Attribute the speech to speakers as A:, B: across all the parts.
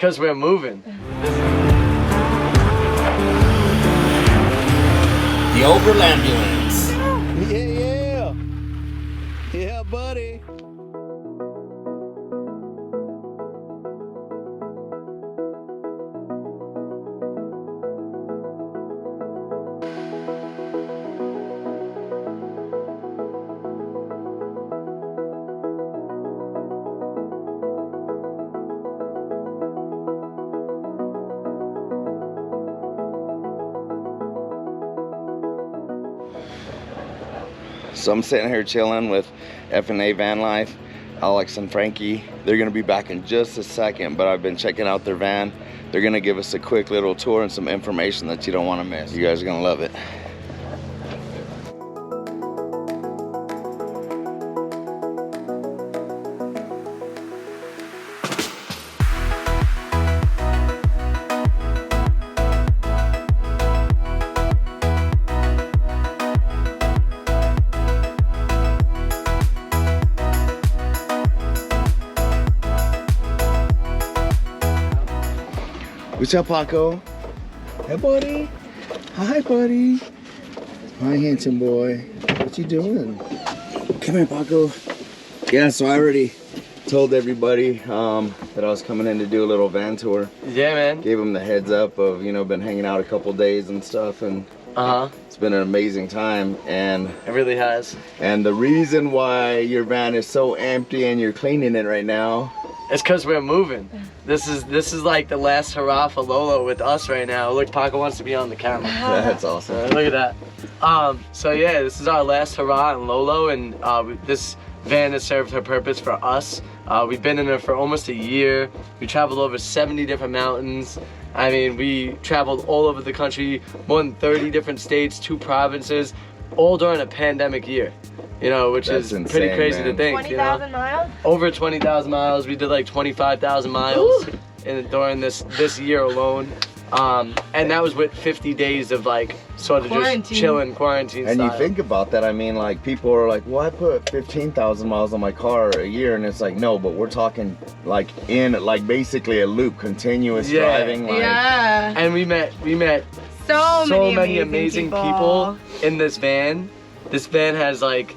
A: Because we're moving.
B: The Overland Ambulance.
C: Yeah. Yeah, buddy.
D: So I'm sitting here chilling with FnaVanlife, Alex and Frankie. They're gonna be back in just a second, but I've been checking out their van. They're gonna give us a quick little tour and some information that you don't wanna miss. You guys are gonna love it. What's up, Paco? Hey, buddy. Hi, buddy. Hi, handsome boy. What you doing? Come here, Paco. Yeah, so I already told everybody that I was coming in to do a little van tour.
A: Yeah, man.
D: Gave them the heads up of, you know, been hanging out a couple days and stuff, and it's been an amazing time. And
A: it really has.
D: And the reason why your van is so empty and you're cleaning it right now,
A: it's because we're moving. This is like the last hurrah for Lolo with us right now. Look, Paco wants to be on the camera.
D: That's awesome.
A: Look at that. So yeah, this is our last hurrah in Lolo, and this van has served her purpose for us. We've been in it for almost a year. We traveled over 70 different mountains. I mean, we traveled all over the country, more than 30 different states, 2 provinces, all during a pandemic year. You know, which
D: That's
A: is
D: insane,
A: pretty crazy
D: man.
A: to think.
E: 20,000 miles?
A: Over 20,000 miles. We did like 25,000 miles during this year alone. And that was with 50 days of like sort of just chilling, quarantine
D: and
A: style.
D: you think about that, I mean, like, people are like, well, I put 15,000 miles on my car a year, and it's like, no, but we're talking like in like basically a loop, continuous driving. Like,
A: and we met
E: so many
A: amazing people in this van. This van has like,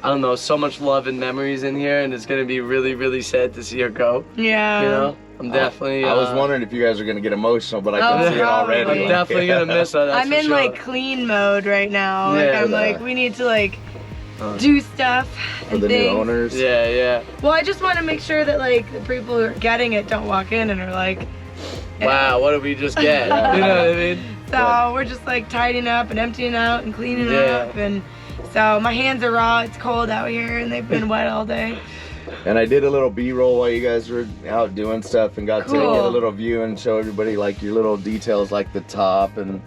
A: I don't know, so much love and memories in here, and it's gonna be really, really sad to see her go.
E: Yeah.
A: You know, I'm definitely.
D: I was wondering if you guys are gonna get emotional, but I can see it already.
A: I'm definitely gonna miss her. That's
E: I'm in like clean mode right now. Like I'm like, we need to like do stuff
D: for the new owners.
A: Yeah.
E: Well, I just want to make sure that like the people who are getting it don't walk in and are like,
A: wow, what did we just get? You know what I mean?
E: So we're just like tidying up and emptying out and cleaning up, and so my hands are raw. It's cold out here and they've been wet all day.
D: And I did a little B-roll while you guys were out doing stuff, and got to get a little view and show everybody like your little details, like the top and,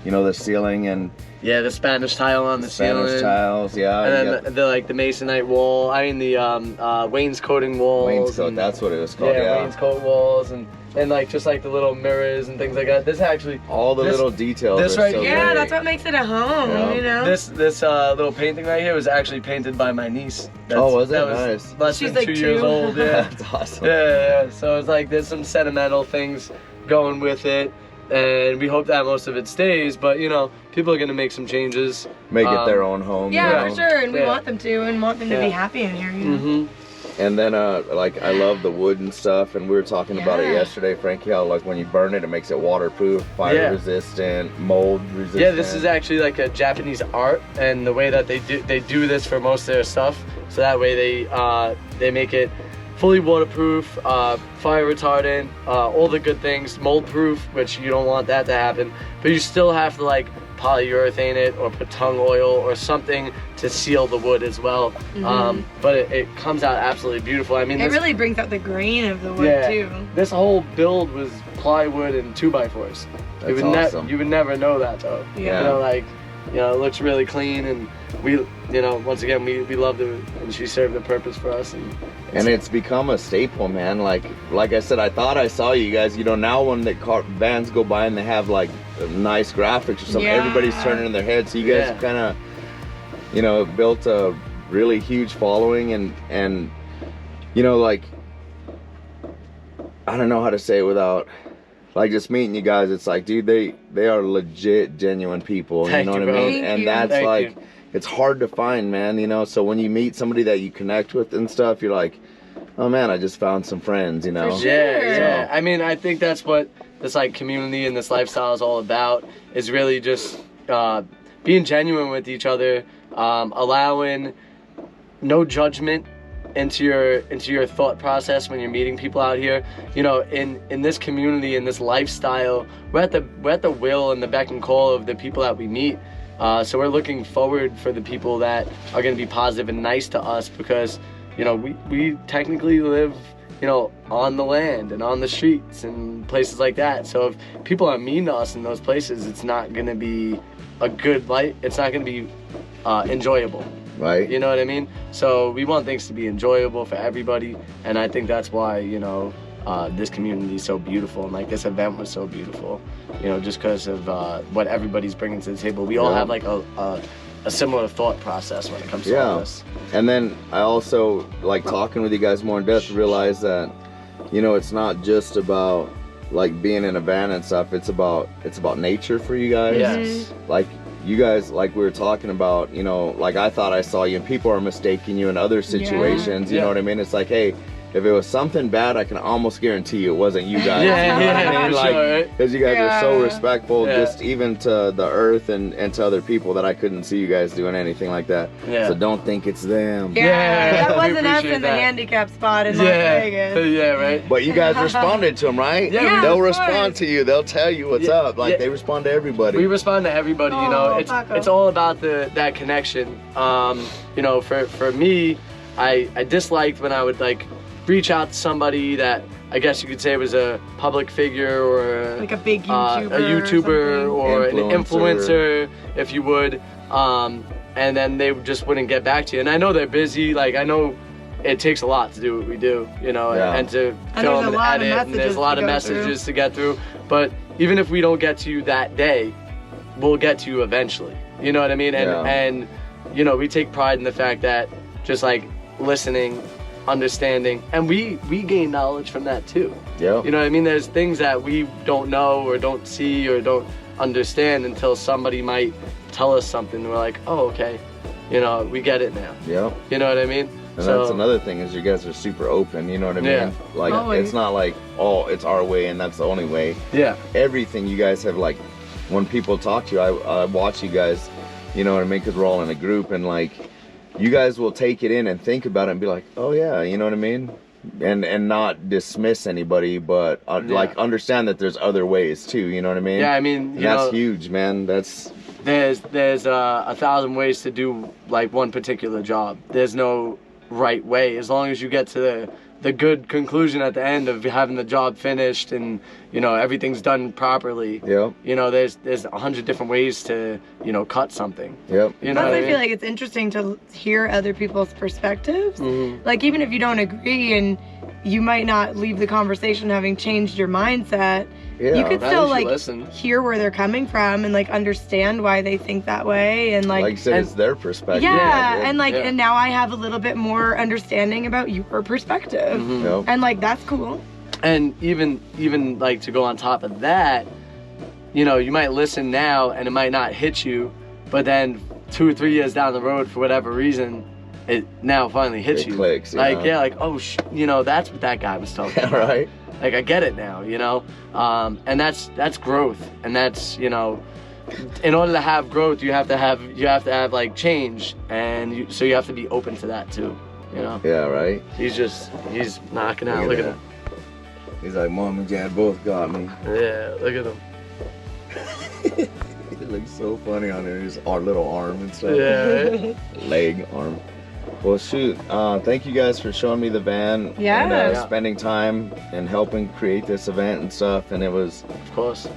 D: you know, the ceiling and
A: the Spanish tile on the ceiling.
D: Spanish tiles,
A: and then the like the masonite wall. I mean the wainscoting walls.
D: Wainscot, that's what it was called. Yeah,
A: wainscot walls and like just like the little mirrors and things like that. This actually
D: all the little details.
A: This right here,
E: that's what makes it a home. You know.
A: This little painting right here was actually painted by my niece.
D: Was it? Nice.
A: Less
E: She's
A: than
E: like
A: 2 years old. Yeah.
D: That's awesome.
A: Yeah. So it's like there's some sentimental things going with it, and we hope that most of it stays. But you know, people are gonna make some changes.
D: Make it their own home.
E: Yeah,
D: you
E: for
D: know?
E: sure, and we want them to, and want them to be happy in here. You know.
D: And then like I love the wood and stuff, and we were talking about it yesterday, Frankie, how like when you burn it, it makes it waterproof, fire resistant, mold resistant.
A: Yeah, this is actually like a Japanese art, and the way that they do this for most of their stuff, so that way they make it fully waterproof, fire retardant, all the good things, mold proof, which you don't want that to happen, but you still have to like polyurethane it or put tung oil or something to seal the wood as well. But it comes out absolutely beautiful. I mean,
E: it really brings out the grain of the wood too.
A: This whole build was plywood and 2x4s.
D: That's awesome.
A: You would never know that though.
E: Yeah.
A: You know, like, you know, it looks really clean, and we, you know, once again, we loved it, and she served a purpose for us.
D: And it's become a staple, man. Like I said, I thought I saw you guys. You know, now when the vans go by and they have like nice graphics or something, everybody's turning their heads. So you guys kind of, you know, built a really huge following, and you know, like I don't know how to say it without, like, just meeting you guys. It's like, dude, they are legit, genuine people.
A: Thank
D: you know
A: you,
D: what I
A: bro.
D: mean?
E: Thank
D: And
E: you.
D: that's
A: Thank
D: like,
A: you.
D: it's hard to find, man. You know, so when you meet somebody that you connect with and stuff, you're like, oh man, I just found some friends. You know?
E: For sure.
A: Yeah. I mean, I think that's what this like community and this lifestyle is all about. Is really just being genuine with each other, allowing no judgment into your thought process when you're meeting people out here. You know, in this community, in this lifestyle, we're at the will and the beck and call of the people that we meet. So we're looking forward for the people that are going to be positive and nice to us, because, you know, we technically live, you know, on the land and on the streets and places like that. So if people are mean to us in those places, it's not going to be a good life. It's not going to be enjoyable.
D: Right.
A: You know what I mean? So we want things to be enjoyable for everybody, and I think that's why, you know, this community is so beautiful, and like this event was so beautiful, you know, just because of what everybody's bringing to the table. We all have like a similar thought process when it comes to all this.
D: And then I also, like, talking with you guys more in depth, realize that, you know, it's not just about like being in a van and stuff. It's about nature for you guys.
A: Yes.
D: Like, you guys, like we were talking about, you know, like I thought I saw you and people are mistaking you in other situations. You know what I mean? It's like, hey, if it was something bad, I can almost guarantee you it wasn't you guys.
A: Yeah,
D: you know what I mean?
A: for
D: Like,
A: sure, right?
D: because you guys are so
E: Yeah.
D: respectful,
A: Yeah.
D: just even to the earth and to other people, that I couldn't see you guys doing anything like that.
A: Yeah.
D: So don't think it's them.
E: Yeah,
A: Yeah,
E: that
A: we
E: wasn't us
A: appreciate
E: in the
A: that.
E: handicap spot in Las
A: Yeah,
E: Vegas.
A: yeah, right.
D: But you guys responded to them, right?
A: Yeah,
D: They'll
E: of
D: respond
E: course.
D: to you. They'll tell you what's
A: Yeah,
D: up. Like,
A: yeah.
D: they respond to everybody.
A: We respond to everybody, you know.
E: Oh,
A: It's
E: Paco.
A: all about that connection. You know, for me, I disliked when I would like reach out to somebody that I guess you could say was a public figure or
E: Like a big
A: a
E: YouTuber,
A: YouTuber or an
D: Influencer.
A: influencer, if you would, and then they just wouldn't get back to you. And I know they're busy. Like, I know it takes a lot to do what we do, you know,
D: Yeah.
A: and to
E: And
A: film
E: there's a
A: and
E: lot of
A: edit, and there's
E: messages
A: a lot
E: to
A: of
E: go
A: messages to get through. But even if we don't get to you that day, we'll get to you eventually. You know what I mean? And
D: Yeah.
A: and you know, we take pride in the fact that just like listening, understanding, and we gain knowledge from that too.
D: Yeah.
A: You know what I mean? There's things that we don't know or don't see or don't understand until somebody might tell us something. And we're like, oh, okay, you know, we get it now.
D: Yeah.
A: You know what I mean?
D: And that's another thing, is you guys are super open, you know what I mean?
A: Yeah.
D: Like,
E: Always.
D: it's not like, oh, it's our way and that's the only way.
A: Yeah.
D: Everything you guys have, like, when people talk to you, I watch you guys, you know what I mean? Because we're all in a group, and like, you guys will take it in and think about it and be like, oh yeah, you know what I mean? And not dismiss anybody, but like, understand that there's other ways too, you know what I mean?
A: Yeah, I mean,
D: And
A: you
D: that's
A: know,
D: huge, man. That's,
A: there's 1,000 ways to do like one particular job. There's no right way, as long as you get to the good conclusion at the end of having the job finished and, you know, everything's done properly.
D: yep,
A: You know, there's 100 different ways to, you know, cut something.
D: yep.
A: You know
E: Plus,
A: what I
E: I
A: mean?
E: feel like it's interesting to hear other people's perspectives.
A: Mhm.
E: Like, even if you don't agree and you might not leave the conversation having changed your mindset,
D: Yeah,
E: you could
A: at
E: still
A: least you
E: like
A: listen.
E: hear where they're coming from and like understand why they think that way, and
D: Like
E: like,
D: you said,
A: and-
D: it's their perspective.
E: yeah,
D: Like,
E: and like,
A: Yeah.
E: and now I have a little bit more understanding about your perspective,
A: Mhm.
D: yep.
E: and like that's cool.
A: And even like to go on top of that, you know, you might listen now and it might not hit you, but then 2 or 3 years down the road, for whatever reason, it now finally hits
D: It
A: you.
D: clicks,
A: Like,
D: yeah.
A: yeah, like, oh, you know, that's what that guy was talking about.
D: Right?
A: Like, I get it now, you know? And that's growth. And that's, you know, in order to have growth, you have to have like change. And so you have to be open to that too, you know?
D: Yeah, right?
A: He's knocking out. Look at him.
D: He's like, Mom and Dad both got me.
A: Yeah, look at him.
D: It looks so funny on there. His our little arm and stuff.
A: Yeah, right?
D: Leg, arm. Well, shoot. Thank you guys for showing me the van.
E: Yeah.
D: And
A: Yeah.
D: spending time and helping create this event and stuff. And it was
A: Of course.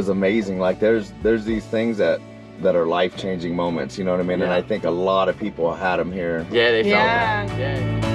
D: amazing. Like, there's these things that are life-changing moments. You know what I mean? And
A: Yeah.
D: I think a lot of people had them here.
A: Yeah, they felt
E: Yeah.
A: that. Yeah.